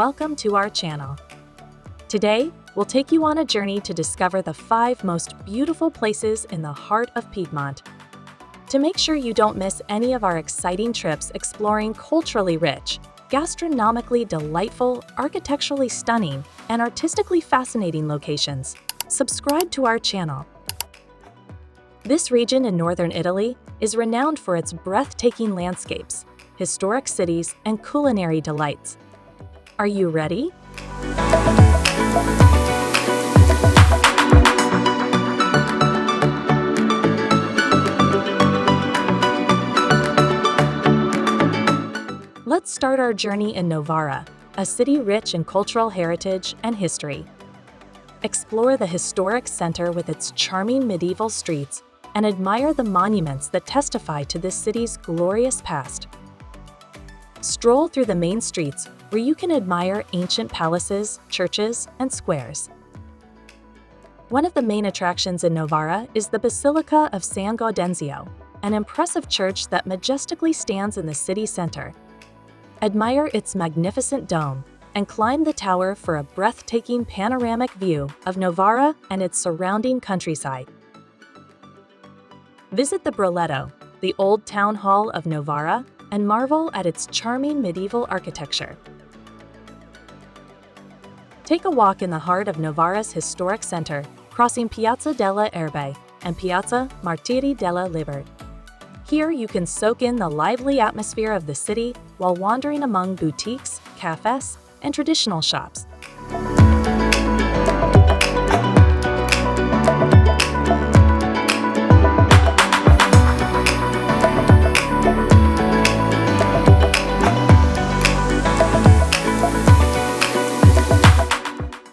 welcome to our channel. Today, we'll take you on a journey to discover the 5 most beautiful places in the heart of Piedmont. To make sure you don't miss any of our exciting trips exploring culturally rich, gastronomically delightful, architecturally stunning, and artistically fascinating locations, subscribe to our channel. This region in northern Italy is renowned for its breathtaking landscapes, historic cities, and culinary delights. Are you ready? Let's start our journey in Novara, a city rich in cultural heritage and history. Explore the historic center with its charming medieval streets and admire the monuments that testify to this city's glorious past. Stroll through the main streets where you can admire ancient palaces, churches, and squares. One of the main attractions in Novara is the Basilica of San Gaudenzio, an impressive church that majestically stands in the city center. Admire its magnificent dome and climb the tower for a breathtaking panoramic view of Novara and its surrounding countryside. Visit the Barolo, the old town hall of Novara, and marvel at its charming medieval architecture. Take a walk in the heart of Novara's historic center, crossing Piazza delle Erbe and Piazza Martiri della Libertà. Here you can soak in the lively atmosphere of the city while wandering among boutiques, cafes, and traditional shops.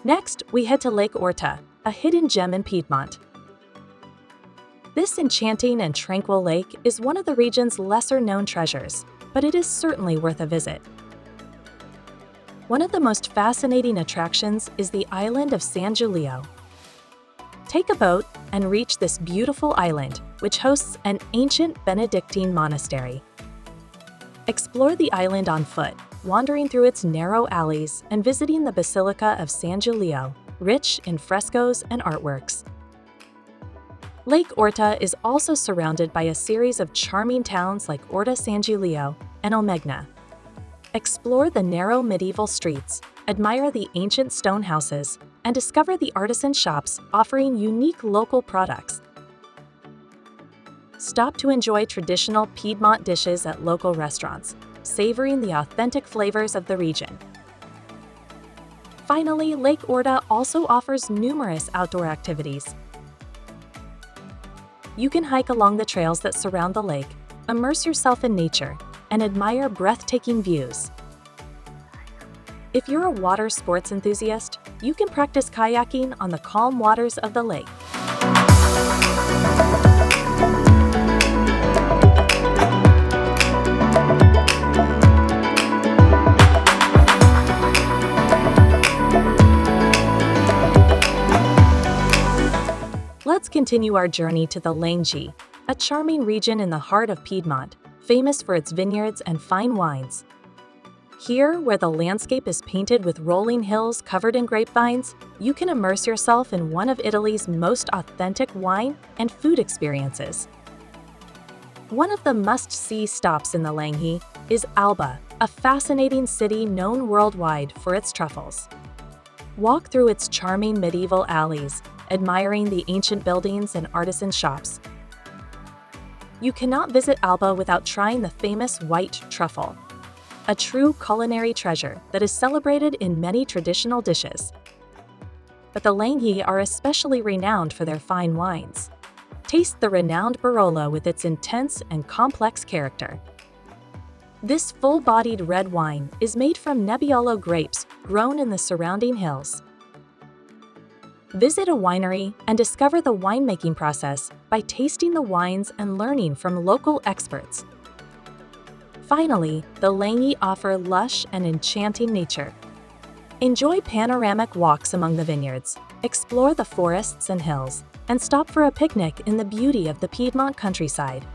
Next, we head to Lake Orta, a hidden gem in Piedmont. This enchanting and tranquil lake is one of the region's lesser-known treasures, but it is certainly worth a visit. One of the most fascinating attractions is the island of San Giulio. Take a boat and reach this beautiful island, which hosts an ancient Benedictine monastery. Explore the island on foot, wandering through its narrow alleys and visiting the Basilica of San Giulio, rich in frescoes and artworks. Lake Orta is also surrounded by a series of charming towns like Orta San Giulio and Omegna. Explore the narrow medieval streets, admire the ancient stone houses, and discover the artisan shops offering unique local products. Stop to enjoy traditional Piedmont dishes at local restaurants, savoring the authentic flavors of the region. Finally, Lake Orta also offers numerous outdoor activities. You can hike along the trails that surround the lake, immerse yourself in nature, and admire breathtaking views. If you're a water sports enthusiast, you can practice kayaking on the calm waters of the lake. Let's continue our journey to the Langhe, a charming region in the heart of Piedmont, famous for its vineyards and fine wines. Here, where the landscape is painted with rolling hills covered in grapevines, you can immerse yourself in one of Italy's most authentic wine and food experiences. One of the must-see stops in the Langhe is Alba, a fascinating city known worldwide for its truffles. Walk through its charming medieval alleys, admiring the ancient buildings and artisan shops. You cannot visit Alba without trying the famous white truffle, a true culinary treasure that is celebrated in many traditional dishes. But the Langhe are especially renowned for their fine wines. Taste the renowned Barolo with its intense and complex character. This full-bodied red wine is made from Nebbiolo grapes grown in the surrounding hills. Visit a winery and discover the winemaking process by tasting the wines and learning from local experts. Finally, the Langhe offer lush and enchanting nature. Enjoy panoramic walks among the vineyards, explore the forests and hills, and stop for a picnic in the beauty of the Piedmont countryside.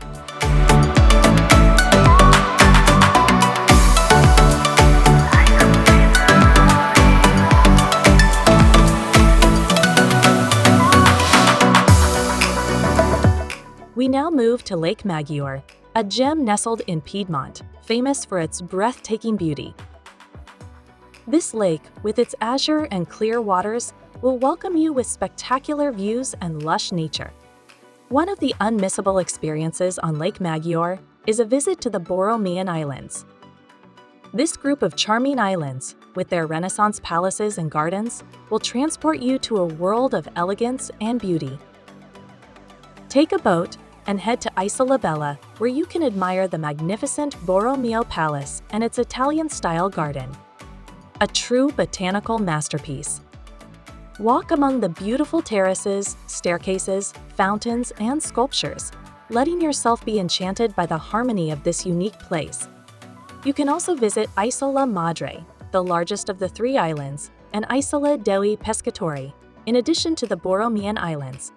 now move to Lake Maggiore, a gem nestled in Piedmont, famous for its breathtaking beauty. This lake, with its azure and clear waters, will welcome you with spectacular views and lush nature. One of the unmissable experiences on Lake Maggiore is a visit to the Borromean Islands. This group of charming islands, with their Renaissance palaces and gardens, will transport you to a world of elegance and beauty. Take a boat and head to Isola Bella, where you can admire the magnificent Borromeo Palace and its Italian-style garden. A true botanical masterpiece. Walk among the beautiful terraces, staircases, fountains, and sculptures, letting yourself be enchanted by the harmony of this unique place. You can also visit Isola Madre, the largest of the 3 islands, and Isola dei Pescatori, in addition to the Borromean Islands.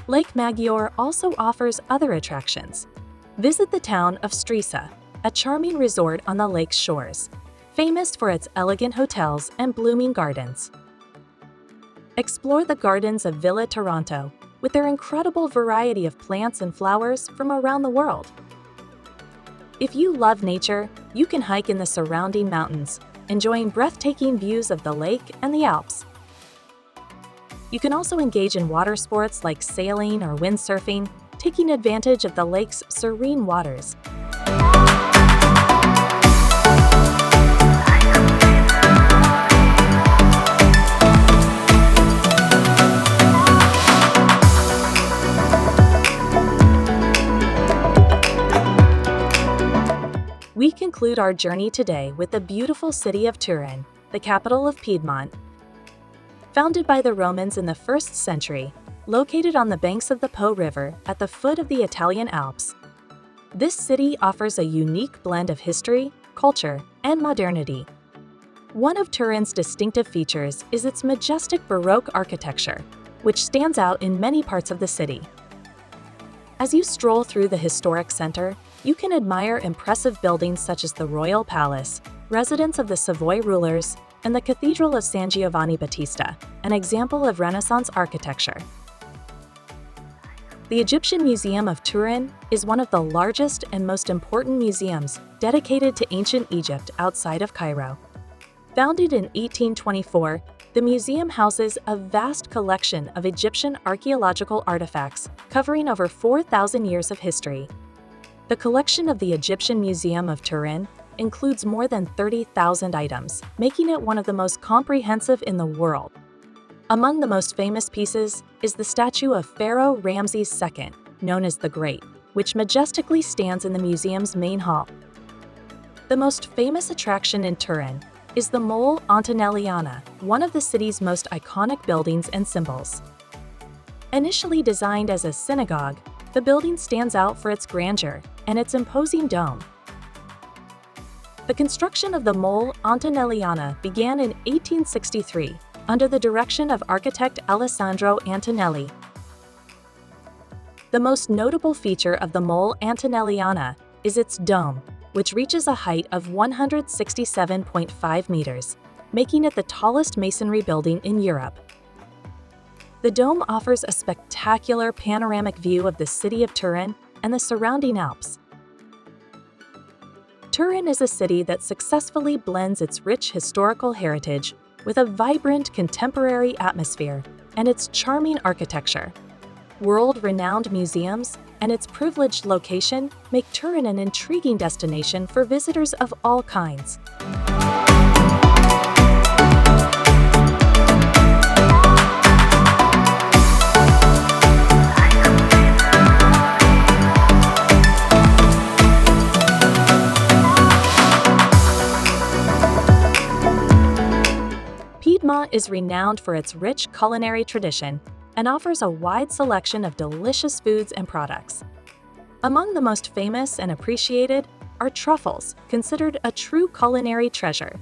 Lake Maggiore also offers other attractions. Visit the town of Stresa, a charming resort on the lake's shores, famous for its elegant hotels and blooming gardens. Explore the gardens of Villa Taranto, with their incredible variety of plants and flowers from around the world. If you love nature, you can hike in the surrounding mountains, enjoying breathtaking views of the lake and the Alps. You can also engage in water sports like sailing or windsurfing, taking advantage of the lake's serene waters. We conclude our journey today with the beautiful city of Turin, the capital of Piedmont. Founded by the Romans in the 1st century, located on the banks of the Po River at the foot of the Italian Alps, this city offers a unique blend of history, culture, and modernity. One of Turin's distinctive features is its majestic Baroque architecture, which stands out in many parts of the city. As you stroll through the historic center, you can admire impressive buildings such as the Royal Palace, residence of the Savoy rulers, and the Cathedral of San Giovanni Battista, an example of Renaissance architecture. The Egyptian Museum of Turin is one of the largest and most important museums dedicated to ancient Egypt outside of Cairo. Founded in 1824, the museum houses a vast collection of Egyptian archaeological artifacts covering over 4,000 years of history. The collection of the Egyptian Museum of Turin includes more than 30,000 items, making it one of the most comprehensive in the world. Among the most famous pieces is the statue of Pharaoh Ramses II, known as the Great, which majestically stands in the museum's main hall. The most famous attraction in Turin is the Mole Antonelliana, one of the city's most iconic buildings and symbols. Initially designed as a synagogue, the building stands out for its grandeur and its imposing dome. The construction of the Mole Antonelliana began in 1863 under the direction of architect Alessandro Antonelli. The most notable feature of the Mole Antonelliana is its dome, which reaches a height of 167.5 meters, making it the tallest masonry building in Europe. The dome offers a spectacular panoramic view of the city of Turin and the surrounding Alps. Turin is a city that successfully blends its rich historical heritage with a vibrant contemporary atmosphere and its charming architecture. World-renowned museums and its privileged location make Turin an intriguing destination for visitors of all kinds. Piedmont is renowned for its rich culinary tradition and offers a wide selection of delicious foods and products. Among the most famous and appreciated are truffles, considered a true culinary treasure.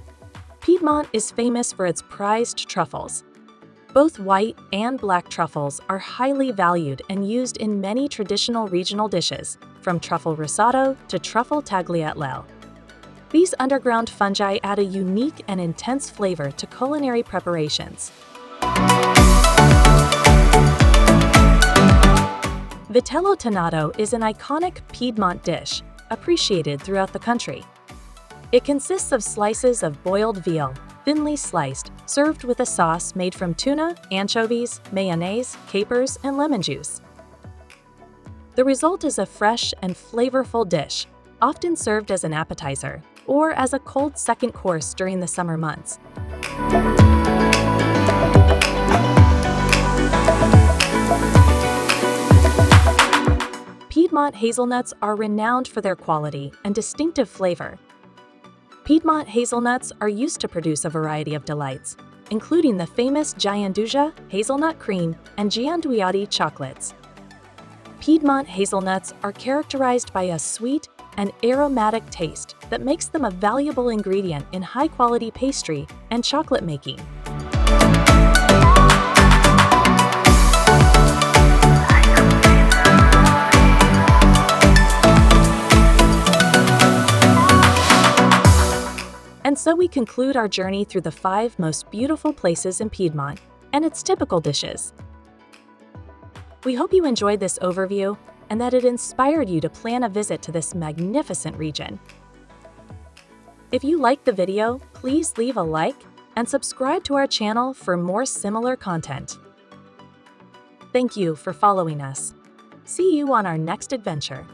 Piedmont is famous for its prized truffles. Both white and black truffles are highly valued and used in many traditional regional dishes, from truffle risotto to truffle tagliatelle. These underground fungi add a unique and intense flavor to culinary preparations. Vitello Tonnato is an iconic Piedmont dish, appreciated throughout the country. It consists of slices of boiled veal, thinly sliced, served with a sauce made from tuna, anchovies, mayonnaise, capers, and lemon juice. The result is a fresh and flavorful dish, often served as an appetizer or as a cold second course during the summer months. Piedmont hazelnuts are renowned for their quality and distinctive flavor. Piedmont hazelnuts are used to produce a variety of delights, including the famous Gianduja hazelnut cream and Gianduiotti chocolates. Piedmont hazelnuts are characterized by a sweet and aromatic taste that makes them a valuable ingredient in high-quality pastry and chocolate making. And so we conclude our journey through the 5 most beautiful places in Piedmont and its typical dishes. We hope you enjoyed this overview and that it inspired you to plan a visit to this magnificent region. If you liked the video, please leave a like and subscribe to our channel for more similar content. Thank you for following us. See you on our next adventure.